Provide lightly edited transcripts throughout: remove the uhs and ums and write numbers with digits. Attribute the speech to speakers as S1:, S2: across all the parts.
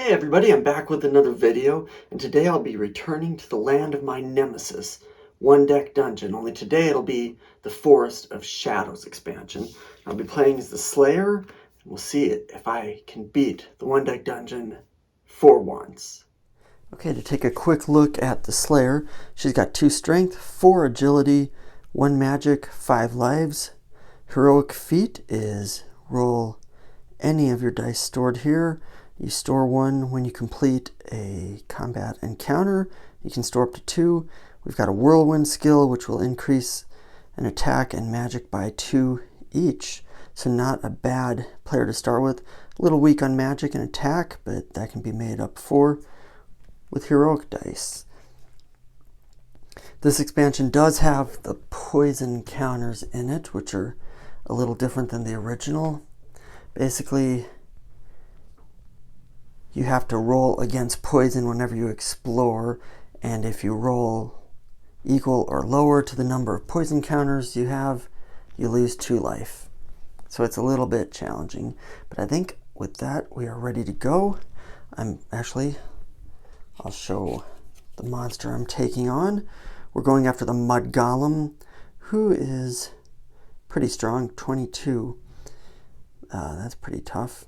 S1: Hey everybody, I'm back with another video, and today I'll be returning to the land of my nemesis, one deck dungeon, only today it'll be the Forest of Shadows expansion. I'll be playing as the Slayer, and we'll see if I can beat the one deck dungeon for once. Okay, to take a quick look at the Slayer, she's got 2 strength, 4 agility, 1 magic, 5 lives. Heroic feat is roll any of your dice stored here. You store 1 when you complete a combat encounter. You can store up to 2. We've got a whirlwind skill, which will increase an attack and magic by 2 each. So not a bad player to start with. A little weak on magic and attack, but that can be made up for with heroic dice. This expansion does have the poison counters in it, which are a little different than the original. Basically, you have to roll against poison whenever you explore, and if you roll equal or lower to the number of poison counters you have, you lose 2 life. So it's a little bit challenging, but I think with that we are ready to go. I'll show the monster I'm taking on. We're going after the Mud Golem, who is pretty strong, 22. That's pretty tough.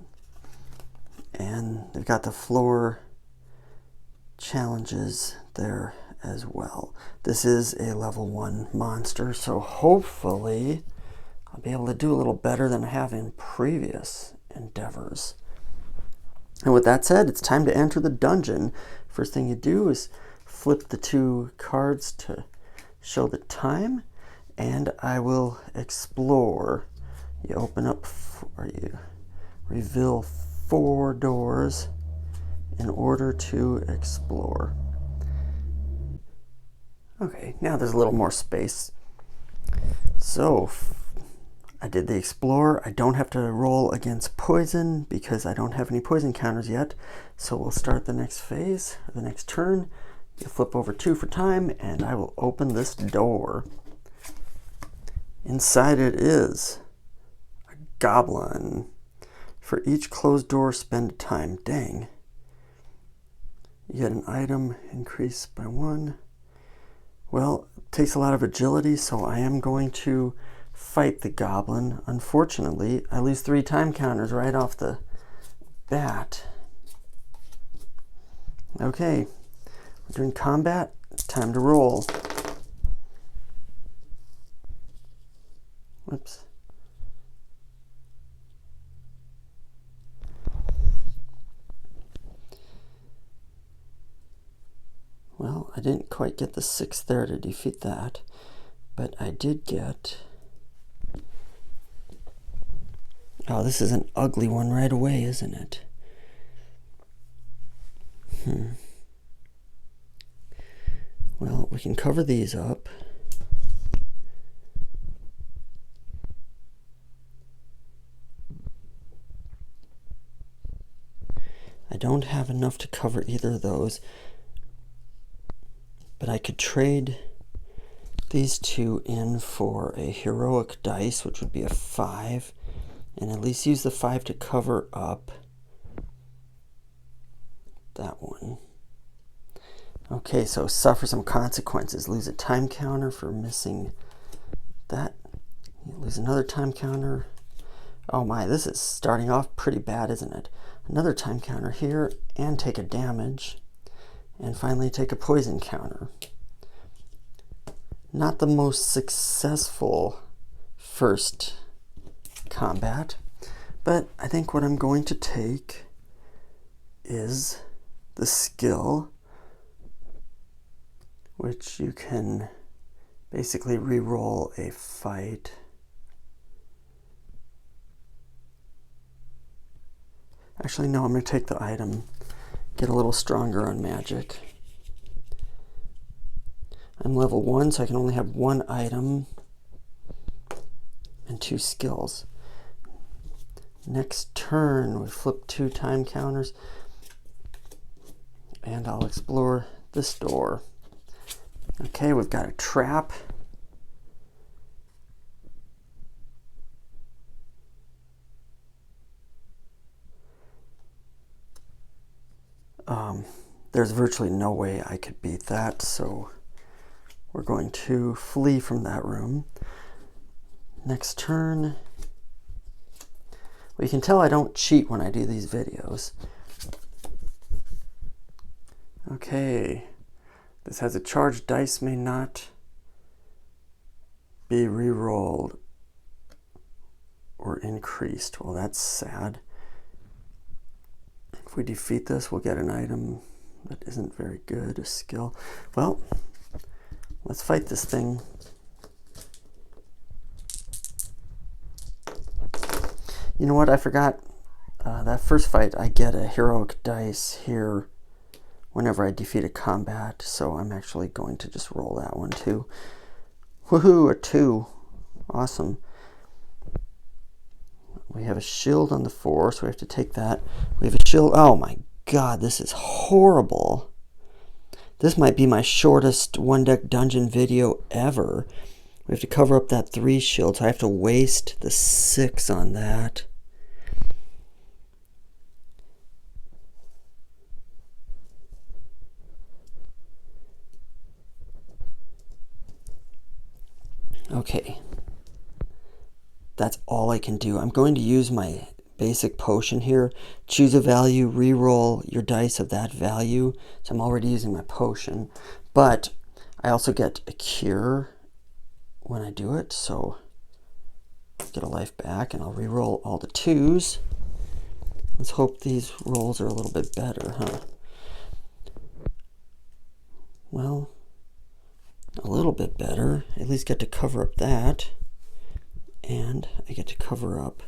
S1: And they've got the floor challenges there as well. This is a level 1 monster, so hopefully I'll be able to do a little better than I have in previous endeavors. And with that said, it's time to enter the dungeon. First thing you do is flip the 2 cards to show the time, and I will explore. You open up, or you reveal 4 doors in order to explore. Okay, now there's a little more space. So I did the explore. I don't have to roll against poison because I don't have any poison counters yet. So we'll start the next phase, or the next turn. You flip over 2 for time, and I will open this door. Inside it is a goblin. For each closed door, spend a time. Dang. You get an item increased by 1. Well, it takes a lot of agility, so I am going to fight the goblin. Unfortunately, I lose 3 time counters right off the bat. Okay, we're doing combat. Time to roll. Whoops. Well, I didn't quite get the 6 there to defeat that, but I did get... Oh, this is an ugly one right away, isn't it? Well, we can cover these up. I don't have enough to cover either of those, but I could trade these 2 in for a heroic dice, which would be a 5, and at least use the 5 to cover up that one. Okay, so suffer some consequences. Lose a time counter for missing that. You lose another time counter. Oh my, this is starting off pretty bad, isn't it? Another time counter here, and take a damage. And finally take a poison counter. Not the most successful first combat, but I think what I'm going to take is the skill, which you can basically re-roll a fight. Actually, no, I'm going to take the item. Get a little stronger on magic. I'm level 1, so I can only have 1 item and 2 skills. Next turn, we flip 2 time counters, and I'll explore this door. Okay, we've got a trap. there's virtually no way I could beat that, so we're going to flee from that room. Next turn. Well, you can tell I don't cheat when I do these videos. Okay. This has a charged dice may not be re-rolled or increased. Well, that's sad. If we defeat this, we'll get an item that isn't very good, a skill. Well, let's fight this thing. You know what? I forgot. That first fight, I get a heroic dice here whenever I defeat a combat, so I'm actually going to just roll that one too. Woohoo, a 2. Awesome. We have a shield on the 4, so we have to take that. We have a shield. Oh my god, this is horrible. This might be my shortest one-deck dungeon video ever. We have to cover up that 3 shield, so I have to waste the 6 on that. Okay. That's all I can do. I'm going to use my basic potion here. Choose a value, re-roll your dice of that value. So I'm already using my potion. But I also get a cure when I do it, so get a life back, and I'll re-roll all the 2s. Let's hope these rolls are a little bit better, huh? Well, a little bit better. At least get to cover up that. And I get to cover up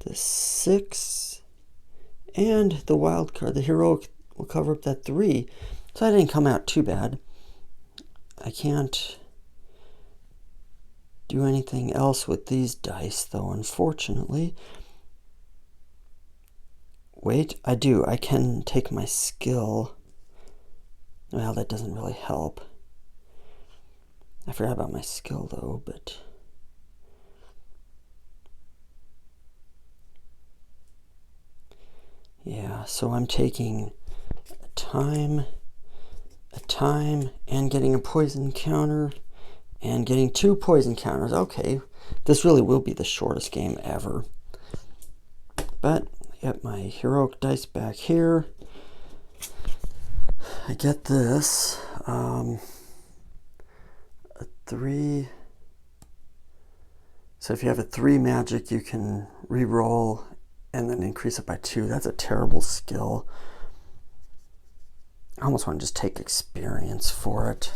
S1: the 6. And the wild card, the heroic, will cover up that 3. So that didn't come out too bad. I can't do anything else with these dice, though, unfortunately. Wait, I do. I can take my skill. Well, that doesn't really help. I forgot about my skill, though, but... yeah, so I'm taking a time, and getting a poison counter, and getting 2 poison counters. Okay, this really will be the shortest game ever. But I get my heroic dice back here. I get this, a 3. So if you have a 3 magic, you can re-roll and then increase it by 2. That's a terrible skill. I almost want to just take experience for it.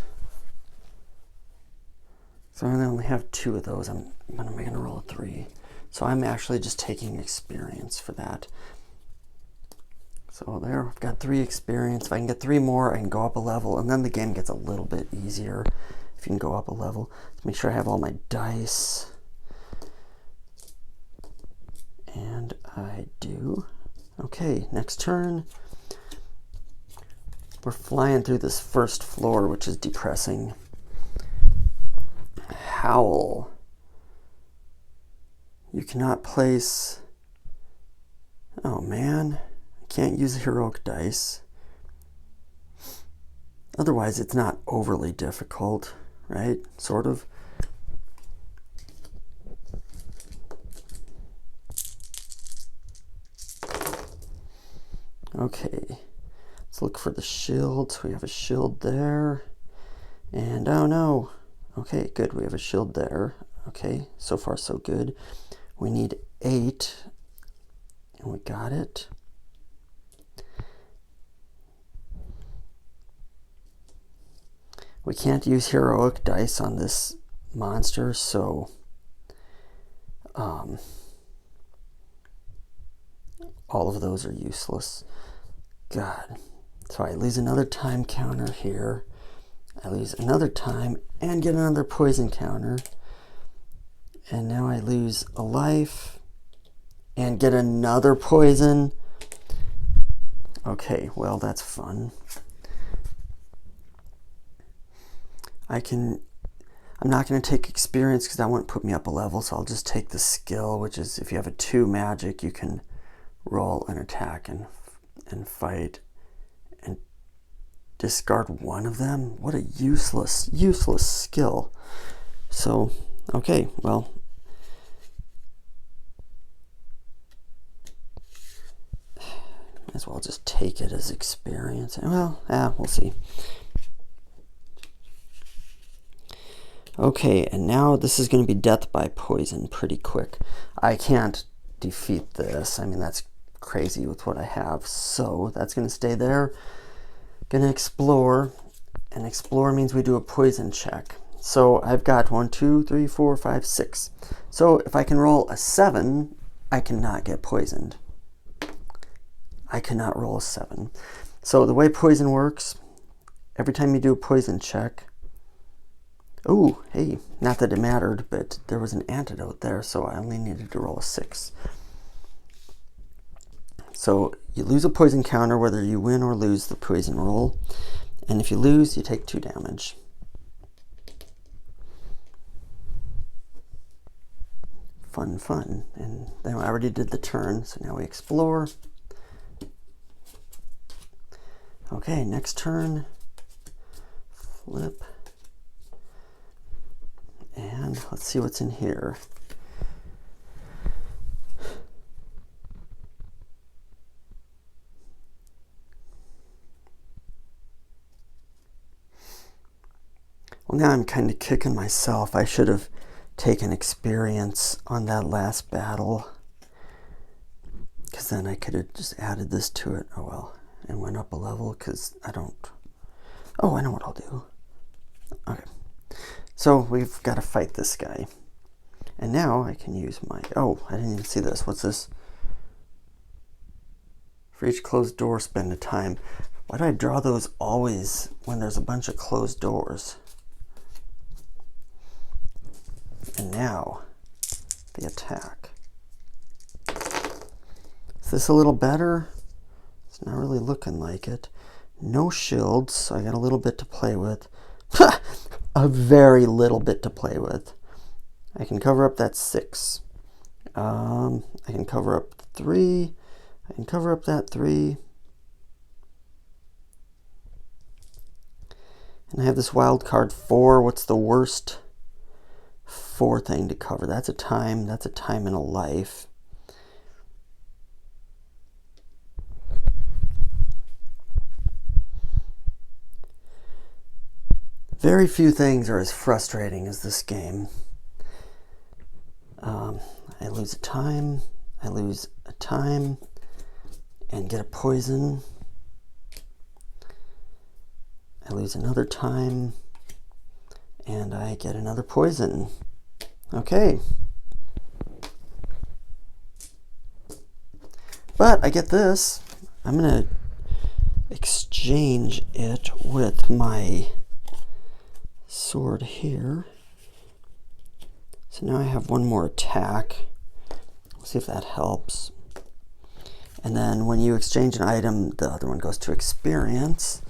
S1: So I only have 2 of those. I'm going to roll a 3. So I'm actually just taking experience for that. So there, I've got 3 experience. If I can get 3 more, I can go up a level, and then the game gets a little bit easier if you can go up a level. Let's make sure I have all my dice. And I do. Okay, next turn. We're flying through this first floor, which is depressing. Howl. You cannot place... oh man. I can't use heroic dice. Otherwise, it's not overly difficult, right? Sort of. Okay, let's look for the shields. We have a shield there. And oh no. Okay, good. We have a shield there. Okay, so far so good. We need 8. And we got it. We can't use heroic dice on this monster, so all of those are useless. God. So I lose another time counter here. I lose another time and get another poison counter. And now I lose a life and get another poison. Okay, well, that's fun. I'm not going to take experience because that won't put me up a level, so I'll just take the skill, which is if you have a 2 magic, you can roll an attack and fight discard one of them? What a useless skill. So, okay, well, might as well just take it as experience. Well, we'll see. Okay, and now this is going to be death by poison pretty quick. I can't defeat this. I mean, that's crazy with what I have. So that's going to stay there. Going to explore, and explore means we do a poison check. So I've got 1, 2, 3, 4, 5, 6. So if I can roll a 7, I cannot get poisoned. I cannot roll a 7. So the way poison works, every time you do a poison check, oh, hey, not that it mattered, but there was an antidote there, so I only needed to roll a 6. So you lose a poison counter whether you win or lose the poison roll. And if you lose, you take 2 damage. Fun. And then I already did the turn, so now we explore. Okay, next turn. Flip. And let's see what's in here. Well, now I'm kind of kicking myself. I should have taken experience on that last battle, because then I could have just added this to it. Oh well, and went up a level, because I don't... Oh, I know what I'll do. Okay. So we've got to fight this guy. And now I can use my... Oh, I didn't even see this. What's this? For each closed door, spend a time. Why do I draw those always when there's a bunch of closed doors? And now, the attack. Is this a little better? It's not really looking like it. No shields, so I got a little bit to play with. A very little bit to play with. I can cover up that 6. I can cover up 3. I can cover up that 3. And I have this wild card 4. What's the worst 4 thing to cover? That's a time. That's a time and a life. Very few things are as frustrating as this game. I lose a time, and get a poison. I lose another time, and I get another poison. Okay. But I get this. I'm going to exchange it with my sword here. So now I have one more attack. We'll see if that helps. And then when you exchange an item, the other one goes to experience.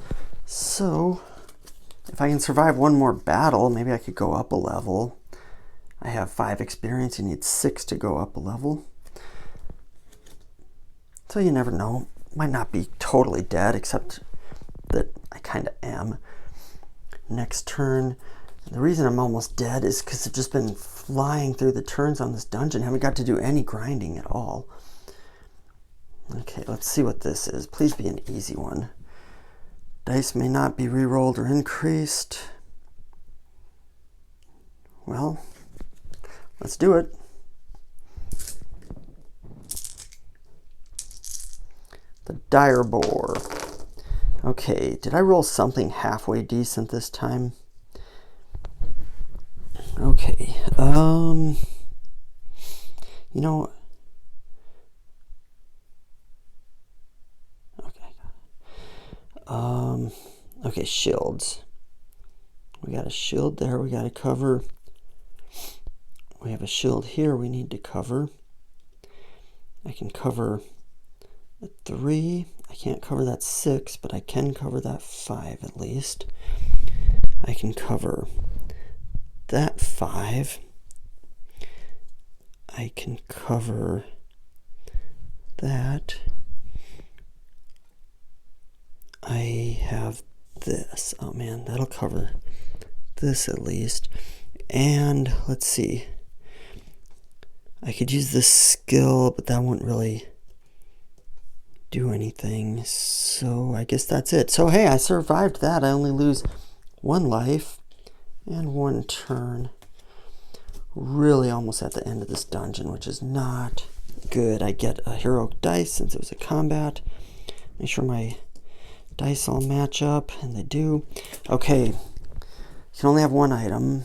S1: So if I can survive one more battle, maybe I could go up a level. I have 5 experience. You need 6 to go up a level. So you never know. Might not be totally dead, except that I kind of am. Next turn. The reason I'm almost dead is because I've just been flying through the turns on this dungeon. Haven't got to do any grinding at all. Okay, let's see what this is. Please be an easy one. Dice may not be re-rolled or increased. Well, let's do it. The dire boar. Okay, did I roll something halfway decent this time? Okay, you know, okay, shields. We got a shield there we got to cover. We have a shield here we need to cover. I can cover the 3. I can't cover that 6, but I can cover that 5 at least. I can cover that 5. I can cover that. I have this. Oh man, that'll cover this at least. And let's see. I could use this skill, but that won't really do anything. So I guess that's it. So hey, I survived that. I only lose 1 life and 1 turn. Really almost at the end of this dungeon, which is not good. I get a heroic dice since it was a combat. Make sure my dice all match up, and they do. Okay, you can only have 1 item.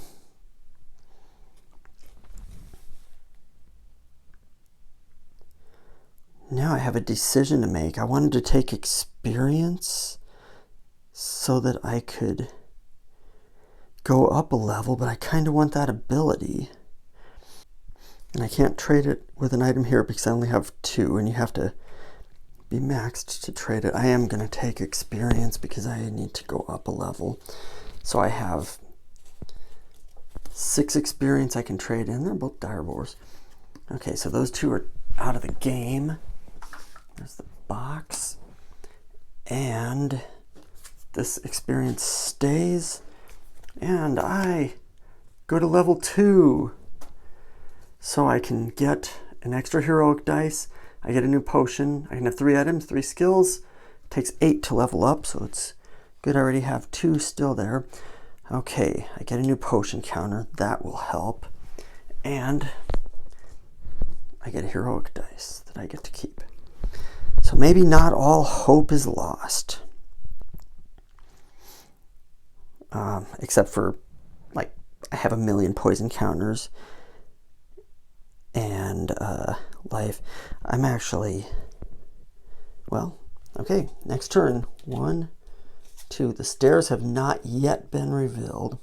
S1: Now I have a decision to make. I wanted to take experience so that I could go up a level, but I kind of want that ability. And I can't trade it with an item here because I only have 2, and you have to be maxed to trade it. I am going to take experience because I need to go up a level. So I have 6 experience I can trade in. They're both direboars. Okay, so those 2 are out of the game. There's the box. And this experience stays. And I go to level 2. So I can get an extra heroic dice. I get a new potion. I can have 3 items, 3 skills. It takes 8 to level up, so it's good. I already have 2 still there. Okay, I get a new potion counter. That will help. And I get a heroic dice that I get to keep. So maybe not all hope is lost. Except for, like, I have a million poison counters and life. I'm actually, well, okay, next turn. 1, 2. The stairs have not yet been revealed.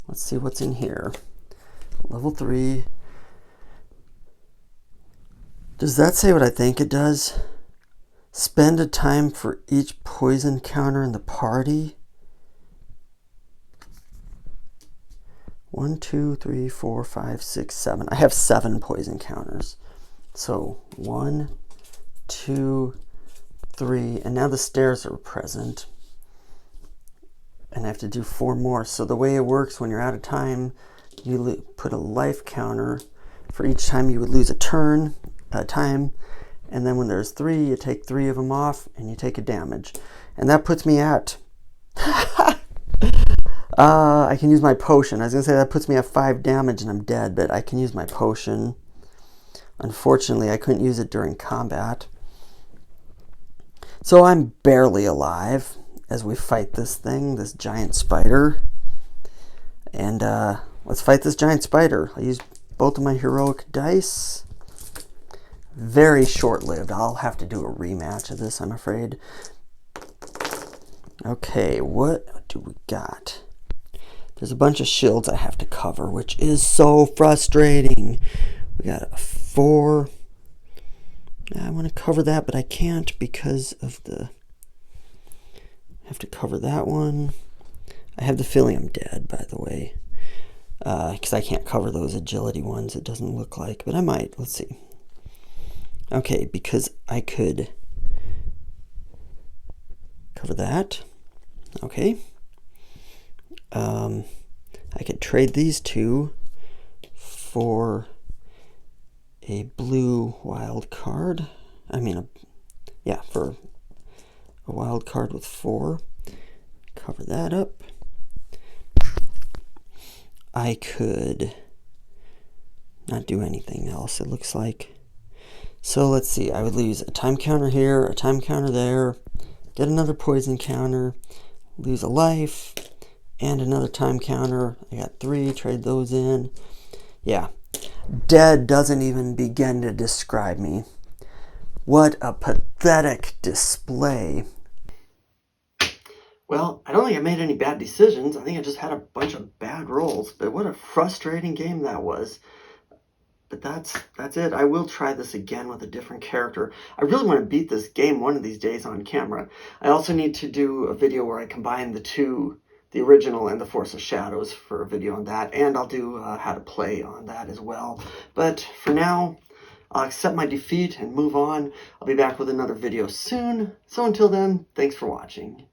S1: Let's see what's in here. Level 3. Does that say what I think it does? Spend a time for each poison counter in the party. 1, 2, 3, 4, 5, 6, 7. I have 7 poison counters. So 1, 2, 3, and now the stairs are present. And I have to do 4 more. So the way it works, when you're out of time, you put a life counter for each time you would lose a turn, time. And then when there's 3, you take 3 of them off and you take a damage. And that puts me at... I can use my potion. I was going to say that puts me at 5 damage and I'm dead, but I can use my potion. Unfortunately, I couldn't use it during combat. So I'm barely alive as we fight this thing, this giant spider. And let's fight this giant spider. I used both of my heroic dice. Very short-lived. I'll have to do a rematch of this, I'm afraid. Okay, what do we got? There's a bunch of shields I have to cover, which is so frustrating. We got a 4. I want to cover that, but I can't because of the... I have to cover that one. I have the feeling I'm dead, by the way. Because I can't cover those agility ones, it doesn't look like. But I might. Let's see. Okay, because I could cover that. Okay. I could trade these 2 for a blue wild card. For a wild card with 4. Cover that up. I could not do anything else, it looks like. So let's see, I would lose a time counter here, a time counter there, get another poison counter, lose a life, and another time counter. I got 3, trade those in. Yeah, dead doesn't even begin to describe me. What a pathetic display. Well, I don't think I made any bad decisions. I think I just had a bunch of bad rolls, but what a frustrating game that was. But that's it. I will try this again with a different character. I really want to beat this game one of these days on camera. I also need to do a video where I combine the 2, the original and the Force of Shadows, for a video on that. And I'll do how to play on that as well. But for now, I'll accept my defeat and move on. I'll be back with another video soon. So until then, thanks for watching.